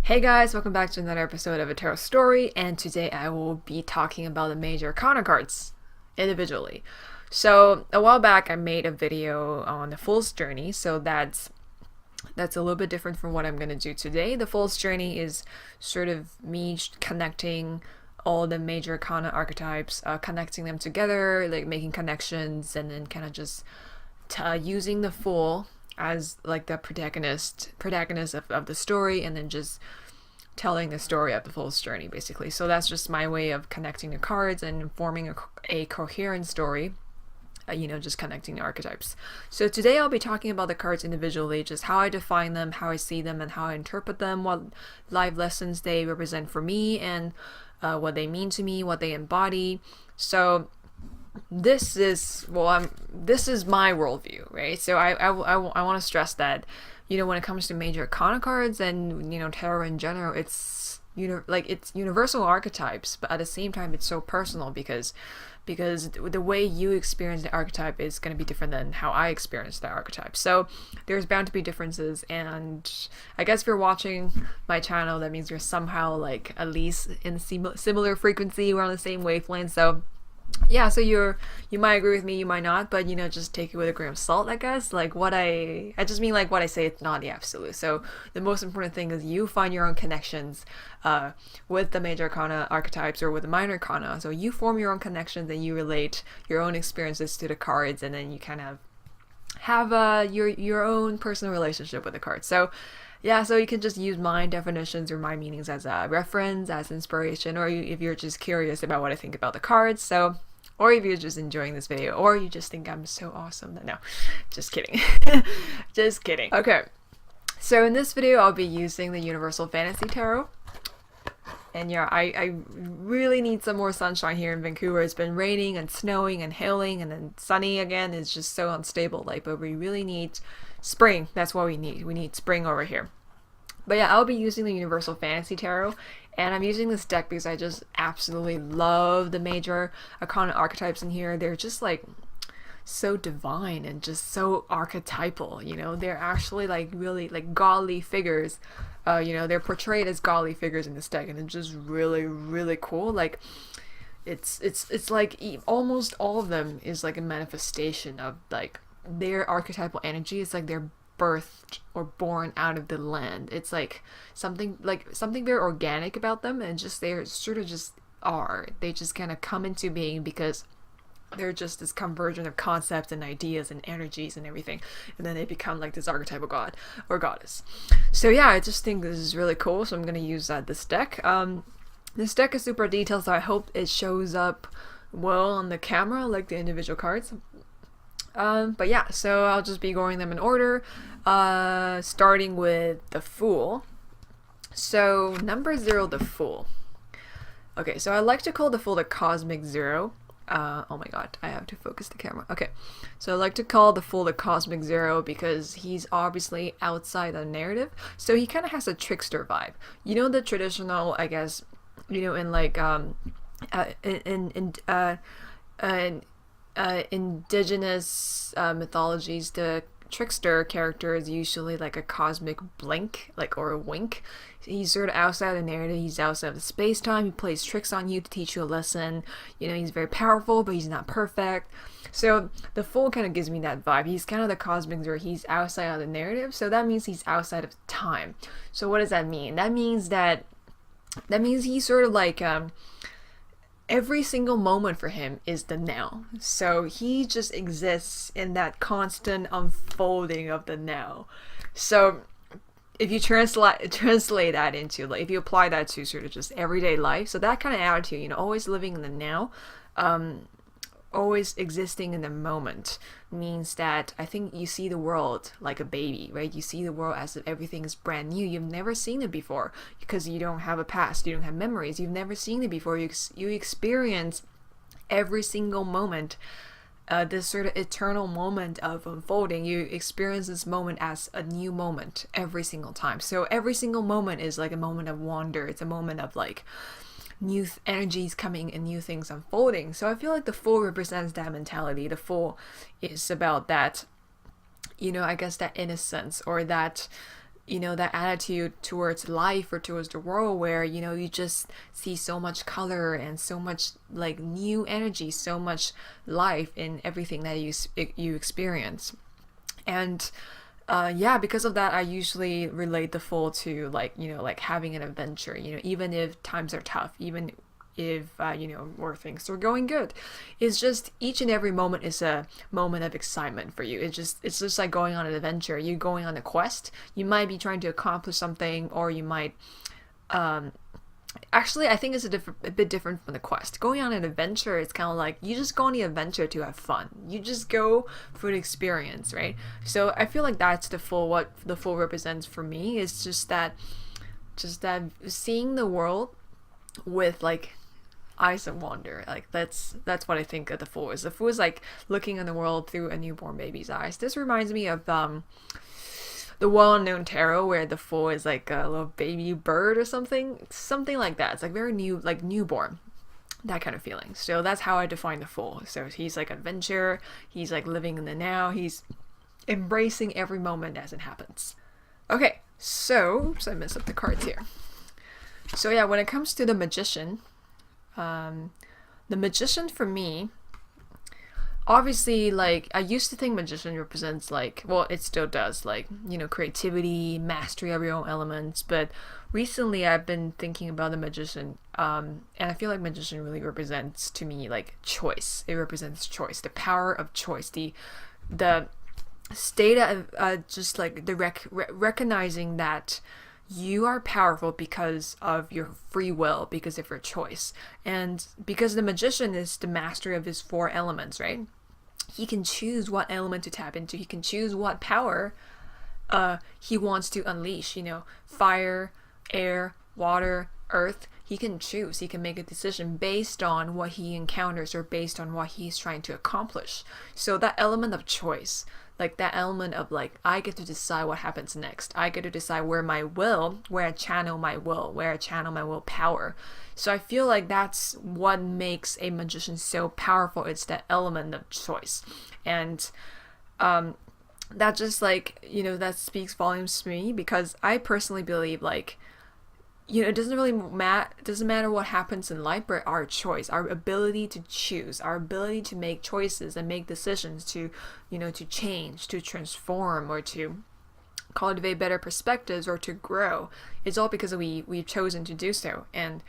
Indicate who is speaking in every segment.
Speaker 1: Hey guys, welcome back to another episode of A Tarot Story, and today I will be talking about the major arcana cards individually. So a while back I made a video on the Fool's Journey, so that's a little bit different from what I'm going to do today. The Fool's Journey is sort of me connecting all the major arcana archetypes, connecting them together, like making connections, and then kind of just using the Fool as like the protagonist of the story, and then just telling the story of the Fool's Journey basically. So that's just my way of connecting the cards and forming a coherent story, just connecting the archetypes. So today I'll be talking about the cards individually, just how I define them, how I see them, and how I interpret them, what life lessons they represent for me, and what they mean to me, what they embody. So this is my worldview, right? So I want to stress that, when it comes to major arcana cards and tarot in general, it's it's universal archetypes, but at the same time it's so personal because the way you experience the archetype is going to be different than how I experience the archetype. So there's bound to be differences, and I guess if you're watching my channel, that means you're somehow like at least in similar frequency, we're on the same wavelength. So yeah, so you might agree with me, you might not, but just take it with a grain of salt, I guess. Like I just mean like what I say, it's not the absolute. So the most important thing is you find your own connections with the major arcana archetypes or with the minor arcana. So you form your own connections and you relate your own experiences to the cards, and then you kind of have your own personal relationship with the cards. So yeah, so you can just use my definitions or my meanings as a reference, as inspiration, or if you're just curious about what I think about the cards. So, or if you're just enjoying this video, or you just think I'm so awesome. No, just kidding. Just kidding. Okay, so in this video, I'll be using the Universal Fantasy Tarot. And yeah, I really need some more sunshine here in Vancouver. It's been raining and snowing and hailing and then sunny again. It's just so unstable, but we really need spring. That's what we need. We need spring over here. But yeah, I'll be using the Universal Fantasy Tarot, and I'm using this deck because I just absolutely love the major arcana archetypes in here. They're just like so divine and just so archetypal, they're actually like really like godly figures. They're portrayed as godly figures in this deck, and it's just really, really cool. Like it's like almost all of them is like a manifestation of like their archetypal energy. It's like they're birthed or born out of the land. It's like something very organic about them, and just they're sort of just are. They just kind of come into being because they're just this conversion of concepts and ideas and energies and everything, and then they become like this archetypal god or goddess. So yeah, I just think this is really cool, so I'm gonna use this deck. This deck is super detailed, so I hope it shows up well on the camera like the individual cards. But yeah, so I'll just be going them in order, starting with the Fool. So number 0, the Fool. Okay, so I like to call the Fool the Cosmic Zero. Oh my god, I have to focus the camera. Okay, so I like to call the Fool the Cosmic Zero because he's obviously outside the narrative. So he kind of has a trickster vibe. The traditional, I guess, in like indigenous mythologies, the trickster character is usually like a cosmic blink, or a wink. He's sort of outside the narrative, he's outside of the space-time, he plays tricks on you to teach you a lesson. He's very powerful, but he's not perfect. So the Fool kind of gives me that vibe. He's kind of the cosmic zero, he's outside of the narrative, so that means he's outside of time. So what does that mean? That means he's sort of like every single moment for him is the now. So he just exists in that constant unfolding of the now. So if you translate that into, like, if you apply that to sort of just everyday life, so that kind of attitude, always living in the now, always existing in the moment, means that I think you see the world like a baby, right? You see the world as if everything is brand new. You've never seen it before because you don't have a past, you don't have memories, you've never seen it before. You experience every single moment, this sort of eternal moment of unfolding. You experience this moment as a new moment every single time. So every single moment is like a moment of wonder. It's a moment of like new energies coming and new things unfolding. So I feel like the Fool represents that mentality. The Fool is about that, I guess that innocence, or that that attitude towards life or towards the world where, you just see so much color and so much like new energy, so much life in everything that you experience. And yeah, because of that, I usually relate the Fool to like, like having an adventure, even if times are tough, even if, or things are going good. It's just each and every moment is a moment of excitement for you. It's just like going on an adventure. You're going on a quest. You might be trying to accomplish something, or you might, actually, I think it's a bit different from the quest. Going on an adventure is kind of like you just go on the adventure to have fun. You just go for the experience, right? So I feel like that's what the Fool represents for me. Is just that seeing the world with like eyes of wonder. Like that's what I think of the Fool is. The Fool is like looking in the world through a newborn baby's eyes. This reminds me of the well-known tarot where the Fool is like a little baby bird or something like that. It's like very new, like newborn, that kind of feeling. So that's how I define the Fool. So he's like adventure, he's like living in the now, he's embracing every moment as it happens. Okay, so I messed up the cards here. So yeah, when it comes to the Magician, the Magician for me, obviously, like, I used to think Magician represents, like, well, it still does, like, creativity, mastery of your own elements, but recently I've been thinking about the Magician, and I feel like Magician really represents, to me, like, choice. It represents choice, the power of choice, the state of, just, like, the recognizing that you are powerful because of your free will, because of your choice. And because the Magician is the master of his 4 elements, right? He can choose what element to tap into. He can choose what power he wants to unleash. Fire, air, water, earth. He can choose. He can make a decision based on what he encounters or based on what he's trying to accomplish. So that element of choice, like that element of like, I get to decide what happens next. I get to decide where I channel my willpower. So I feel like that's what makes a magician so powerful. It's that element of choice. And that just like, that speaks volumes to me, because I personally believe like, it doesn't really matter what happens in life, but our choice, our ability to choose, our ability to make choices and make decisions to, to change, to transform, or to cultivate better perspectives, or to grow. It's all because we've chosen to do so. And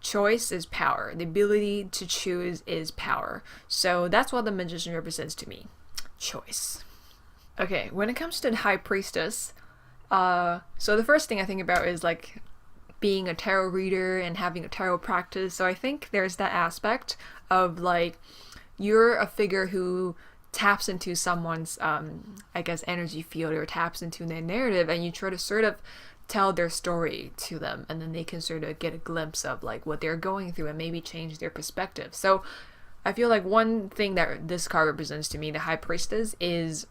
Speaker 1: choice is power. The ability to choose is power. So that's what the Magician represents to me. Choice. Okay, when it comes to the High Priestess, so the first thing I think about is like being a tarot reader and having a tarot practice. So I think there's that aspect of like, you're a figure who taps into someone's, I guess, energy field, or taps into their narrative, and you try to sort of tell their story to them, and then they can sort of get a glimpse of like what they're going through and maybe change their perspective. So I feel like one thing that this card represents to me, the High Priestess, is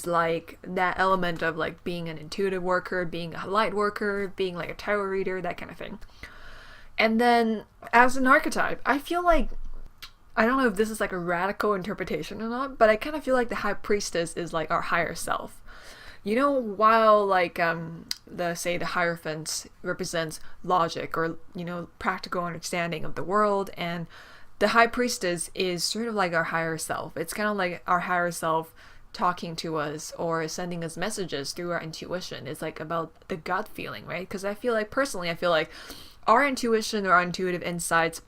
Speaker 1: like that element of like being an intuitive worker, being a light worker, being like a tarot reader, that kind of thing. And then as an archetype, I feel like, I don't know if this is like a radical interpretation or not, but I kind of feel like the High Priestess is like our higher self. While like the Hierophant represents logic or practical understanding of the world, and the High Priestess is sort of like our higher self. It's kind of like our higher self talking to us or sending us messages through our intuition. It's like about the gut feeling, right? Because I feel like our intuition or our intuitive insights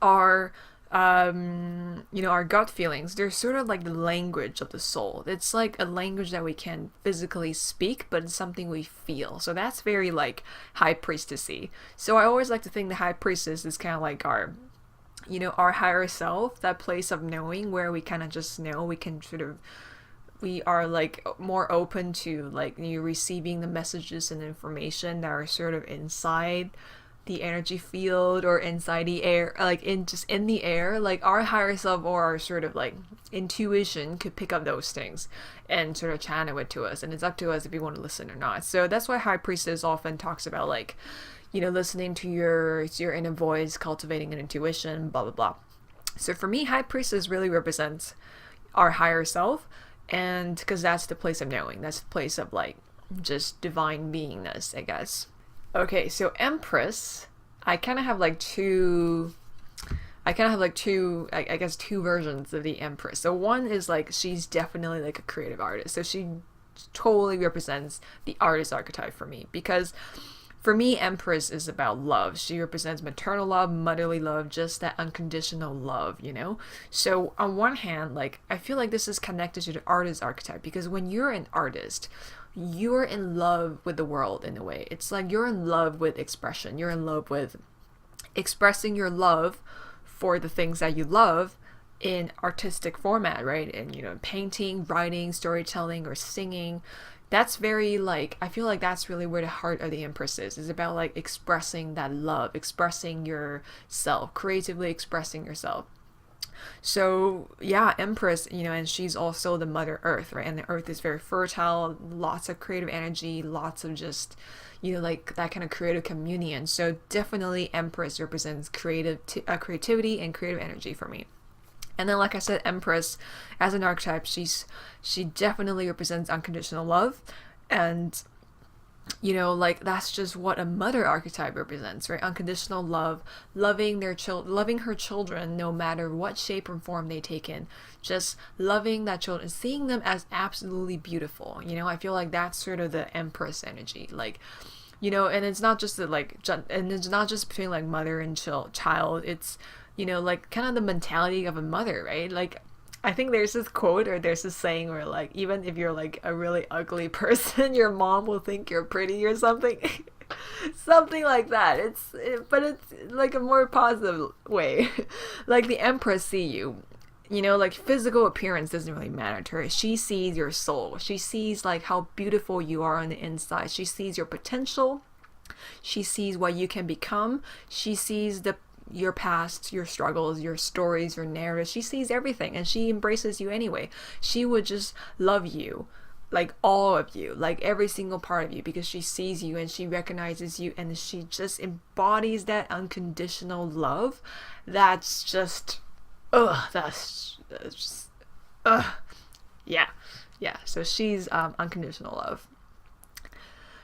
Speaker 1: are our gut feelings. They're sort of like the language of the soul. It's like a language that we can physically speak, but it's something we feel. So that's very like High Priestessy. So I always like to think the High Priestess is kind of like our higher self, that place of knowing where we kind of just know. We are like more open to like receiving the messages and information that are sort of inside the energy field or inside the air, like in the air. Like our higher self or our sort of like intuition could pick up those things and sort of channel it to us, and it's up to us if we want to listen or not. So that's why High Priestess often talks about like listening to your inner voice, cultivating an intuition, blah blah blah. So for me, High Priestess really represents our higher self. And because that's the place of knowing, that's the place of like just divine beingness, I guess. Okay, so Empress, I kind of have like two. I guess, two versions of the Empress. So one is like she's definitely like a creative artist. So she totally represents the artist archetype for me, because for me, Empress is about love. She represents maternal love, motherly love, just that unconditional love, you know? So on one hand, like, I feel like this is connected to the artist archetype, because when you're an artist, you're in love with the world in a way. It's like you're in love with expression. You're in love with expressing your love for the things that you love in artistic format, right? And, you know, painting, writing, storytelling, or singing. That's very, like, I feel like that's really where the heart of the Empress is about, like, expressing that love, expressing yourself, creatively expressing yourself. So yeah, Empress, you know, and she's also the Mother Earth, right? And the Earth is very fertile, lots of creative energy, lots of just, you know, like that kind of creative communion. So definitely Empress represents creativity and creative energy for me. And then, like I said, Empress as an archetype, she definitely represents unconditional love, and you know, like that's just what a mother archetype represents, right? Unconditional love, loving loving her children no matter what shape or form they take in, just loving that children, seeing them as absolutely beautiful. You know, I feel like that's sort of the Empress energy, like, you know, and it's not just and it's not just between like mother and child. It's, you know, like kind of the mentality of a mother, right? Like, I think there's this quote or there's this saying where, like, even if you're like a really ugly person, your mom will think you're pretty or something. Something like that. But it's like a more positive way. Like the Empress see you. You know, like physical appearance doesn't really matter to her. She sees your soul. She sees like how beautiful you are on the inside. She sees your potential. She sees what you can become. She sees your past, your struggles, your stories, your narrative. She sees everything and she embraces you anyway. She would just love you, like all of you, like every single part of you, because she sees you and she recognizes you and she just embodies that unconditional love. That's just, that's just, yeah. So she's unconditional love.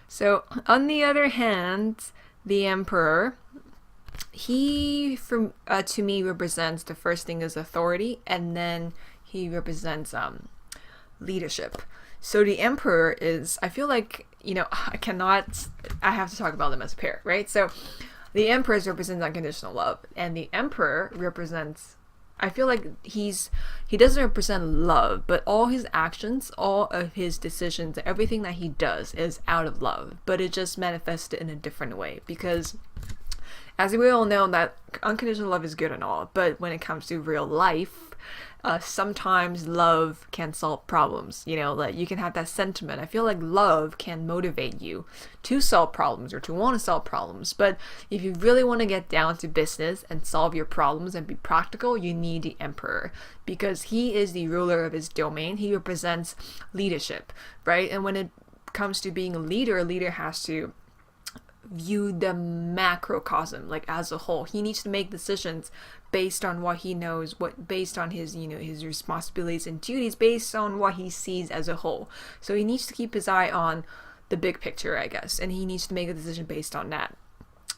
Speaker 1: So on the other hand, the Emperor, he to me represents, the first thing is authority, and then he represents leadership. So the Emperor is, I feel like, you know, I have to talk about them as a pair, right? So the Empress represents unconditional love, and the Emperor represents, I feel like he doesn't represent love, but all his actions, all of his decisions, everything that he does is out of love, but it just manifests in a different way, because as we all know, that unconditional love is good and all, but when it comes to real life, sometimes love can solve problems. You know, like you can have that sentiment. I feel like love can motivate you to solve problems or to want to solve problems. But if you really want to get down to business and solve your problems and be practical, you need the Emperor, because he is the ruler of his domain. He represents leadership, right? And when it comes to being a leader has to view the macrocosm, like as a whole. He needs to make decisions based on what he knows, based on his, you know, his responsibilities and duties, based on what he sees as a whole. So he needs to keep his eye on the big picture, I guess, and he needs to make a decision based on that.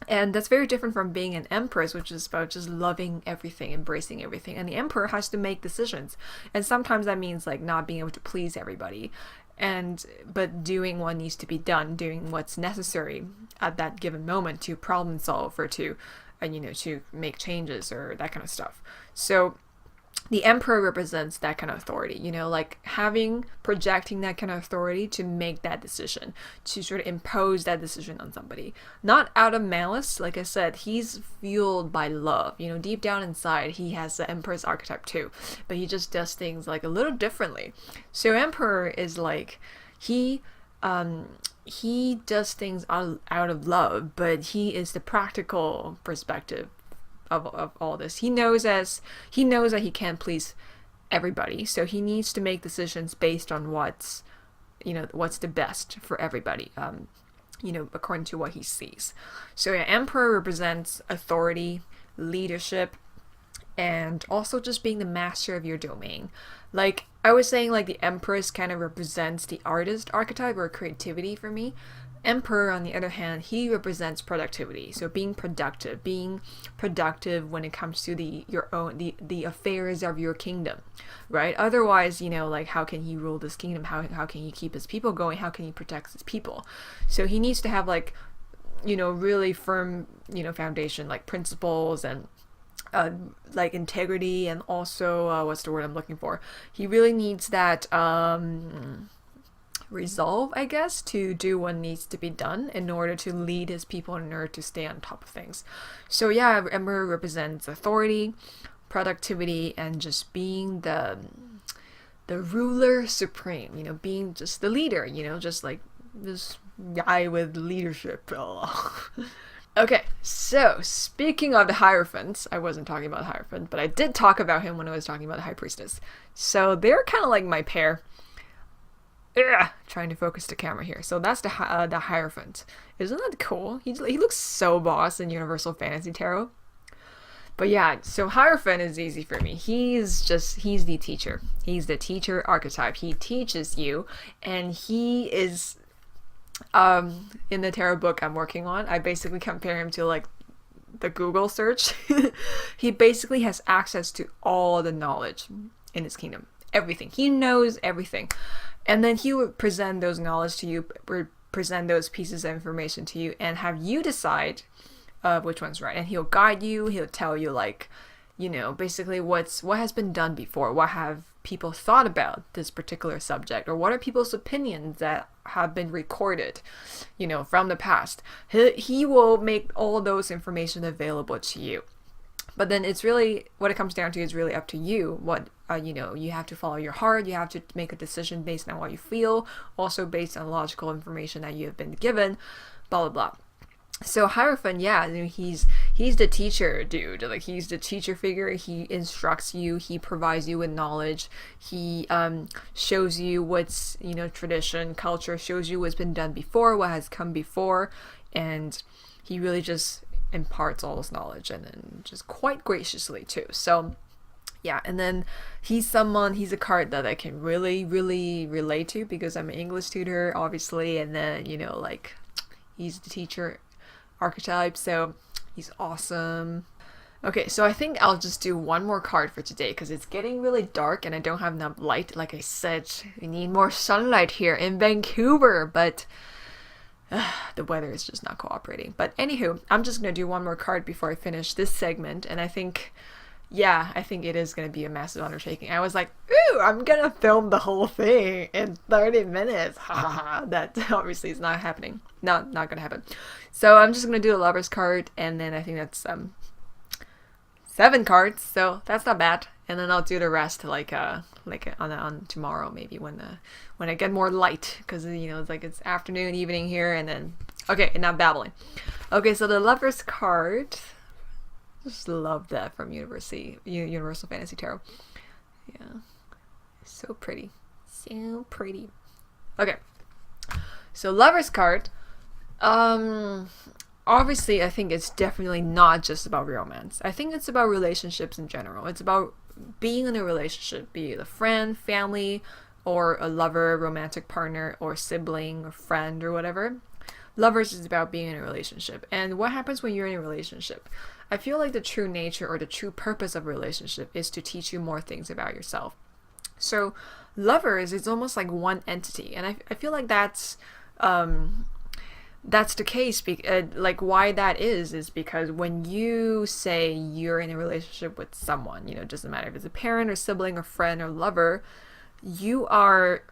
Speaker 1: And that's very different from being an Empress, which is about just loving everything, embracing everything. And the Emperor has to make decisions, and sometimes that means like not being able to please everybody, but doing what needs to be done, doing what's necessary at that given moment to problem solve or to make changes or that kind of stuff. So the Emperor represents that kind of authority, you know, like projecting that kind of authority to make that decision, to sort of impose that decision on somebody. Not out of malice, like I said, he's fueled by love. You know, deep down inside, he has the Empress archetype too, but he just does things like a little differently. So Emperor is like, he does things out of love, but he is the practical perspective of all this. He knows that he can't please everybody, so he needs to make decisions based on what's the best for everybody, according to what he sees. So yeah, Emperor represents authority, leadership, and also just being the master of your domain. Like I was saying, like the Empress kind of represents the artist archetype or creativity for me. Emperor, on the other hand, he represents productivity. So being productive when it comes to the affairs of your kingdom, right? Otherwise, like how can he rule this kingdom? How can he keep his people going? How can he protect his people? So he needs to have like, really firm, foundation, like principles and like integrity, and also what's the word I'm looking for? He really needs that resolve, I guess, to do what needs to be done in order to lead his people, in order to stay on top of things. So yeah, Emperor represents authority, productivity, and just being the ruler supreme, being just the leader, just like this guy with leadership. Okay, so speaking of the Hierophants, I wasn't talking about Hierophant, but I did talk about him when I was talking about the High Priestess. So they're kind of like my pair. Trying to focus the camera here. So that's the Hierophant. Isn't that cool? He looks so boss in Universal Fantasy Tarot. But yeah, so Hierophant is easy for me. He's the teacher. He's the teacher archetype. He teaches you, and he is in the tarot book I'm working on, I basically compare him to like the Google search. He basically has access to all the knowledge in his kingdom. Everything. He knows everything. And then he would present those knowledge to you, present those pieces of information to you, and have you decide which one's right. And he'll guide you. He'll tell you like, basically what has been done before. What have people thought about this particular subject, or what are people's opinions that have been recorded, from the past. He will make all those information available to you. But then it's really, what it comes down to is really up to you. What, you have to follow your heart. You have to make a decision based on what you feel, also based on logical information that you have been given, blah, blah, blah. So Hierophant, yeah, he's the teacher dude. Like, he's the teacher figure. He instructs you. He provides you with knowledge. He shows you what's, tradition, culture, shows you what's been done before, what has come before, and he really just imparts all this knowledge, and then just quite graciously too. So yeah, and then he's a card that I can really, really relate to, because I'm an English tutor, obviously, and then, like, he's the teacher archetype, so he's awesome. Okay, so I think I'll just do one more card for today, because it's getting really dark and I don't have enough light. Like I said, we need more sunlight here in Vancouver, but the weather is just not cooperating. But anywho, I'm just going to do one more card before I finish this segment, and I think it is going to be a massive undertaking. I was like, ooh, I'm going to film the whole thing in 30 minutes. That obviously is not happening. Not going to happen. So I'm just going to do a Lover's card, and then I think that's 7 cards, so that's not bad. And then I'll do the rest on tomorrow, maybe when I get more light, because it's like it's afternoon, evening here, and then okay, and now babbling. Okay, so the Lover's card. Just love that from Universal Fantasy Tarot. Yeah, so pretty, so pretty. Okay, so Lover's card. Obviously, I think it's definitely not just about romance. I think it's about relationships in general. It's about being in a relationship, be it a friend, family, or a lover, romantic partner, or sibling, or friend, or whatever. Lovers is about being in a relationship. And what happens when you're in a relationship? I feel like the true nature or the true purpose of a relationship is to teach you more things about yourself. So lovers is almost like one entity. And I feel like that's the case. Like, why that is because when you say you're in a relationship with someone, it doesn't matter if it's a parent or sibling or friend or lover, you are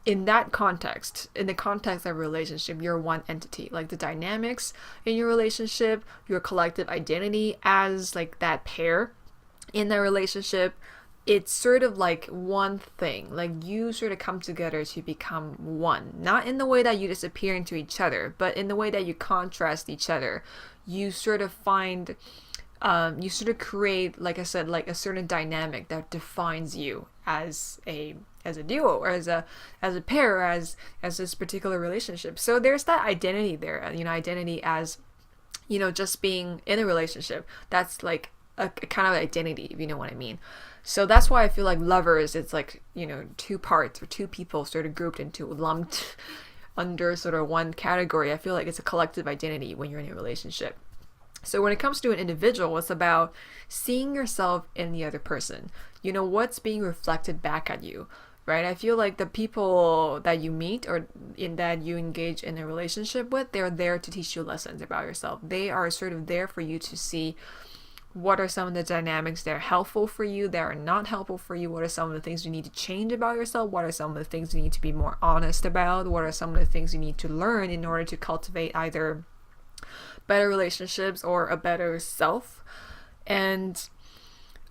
Speaker 1: in that context, in the context of a relationship, you're one entity. Like, the dynamics in your relationship, your collective identity as like that pair in that relationship, it's sort of like one thing. Like, you sort of come together to become one. Not in the way that you disappear into each other, but in the way that you contrast each other. You sort of find, you sort of create, like I said, like a certain dynamic that defines you as a duo, or as a pair, or as this particular relationship. So there's that identity there, identity as, just being in a relationship. That's like a kind of identity, if you know what I mean. So that's why I feel like lovers, it's like, you know, two parts or two people sort of grouped into, lumped under sort of one category. I feel like it's a collective identity when you're in a relationship. So when it comes to an individual, it's about seeing yourself in the other person. You know, what's being reflected back at you, right? I feel like the people that you meet or in that you engage in a relationship with, they're there to teach you lessons about yourself. They are sort of there for you to see what are some of the dynamics that are helpful for you, that are not helpful for you. What are some of the things you need to change about yourself? What are some of the things you need to be more honest about? What are some of the things you need to learn in order to cultivate either better relationships or a better self? And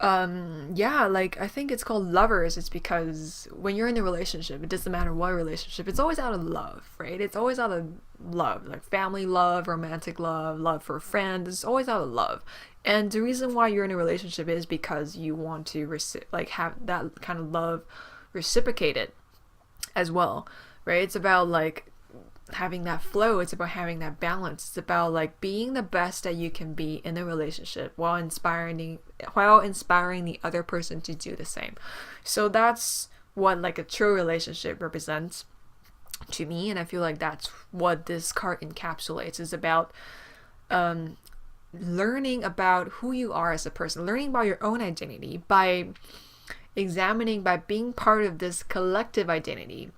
Speaker 1: yeah, like I think it's called lovers. It's because when you're in a relationship, it doesn't matter what relationship, it's always out of love, right? It's always out of love, like family love, romantic love, love for friends. It's always out of love. And the reason why you're in a relationship is because you want to have that kind of love reciprocated as well, right? It's about like having that flow. It's about having that balance. It's about like being the best that you can be in a relationship while inspiring the other person to do the same. So that's what like a true relationship represents to me, and I feel like that's what this card encapsulates. Is about learning about who you are as a person, learning about your own identity by being part of this collective identity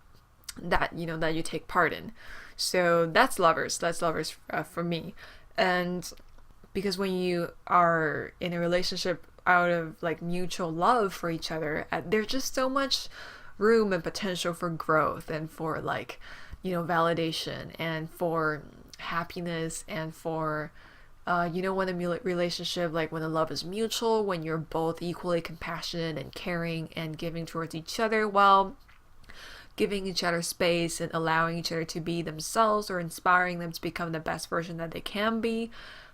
Speaker 1: that you take part in. So that's lovers for me. And because when you are in a relationship out of like mutual love for each other, there's just so much room and potential for growth and for like, validation and for happiness and for when the relationship, like when the love is mutual, when you're both equally compassionate and caring and giving towards each other, while giving each other space and allowing each other to be themselves or inspiring them to become the best version that they can be.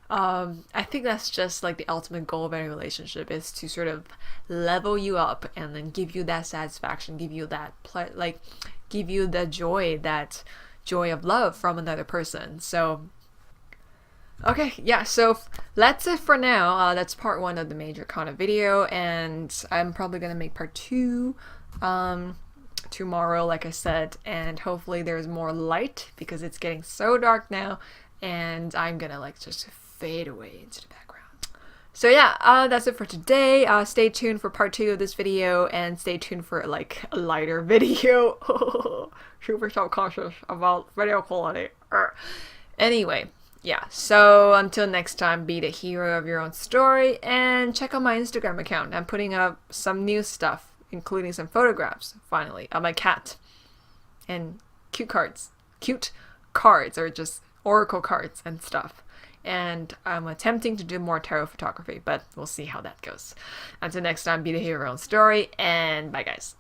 Speaker 1: I think that's just like the ultimate goal of any relationship, is to sort of level you up and then give you that satisfaction, give you that give you the joy of love from another person. So okay, yeah, so that's it for now. That's part 1 of the major arcana video, and I'm probably gonna make part 2 tomorrow, like I said, and hopefully there's more light because it's getting so dark now, and I'm gonna like just fade away into the background. So yeah, that's it for today. Stay tuned for part 2 of this video, and stay tuned for like a lighter video. Super self-conscious about video quality. Anyway, yeah, so until next time, be the hero of your own story, and check out my Instagram account. I'm putting up some new stuff, including some photographs, finally, of my cat, and cute cards, or just oracle cards and stuff. And I'm attempting to do more tarot photography, but we'll see how that goes. Until next time, be the hero of your own story, and bye guys.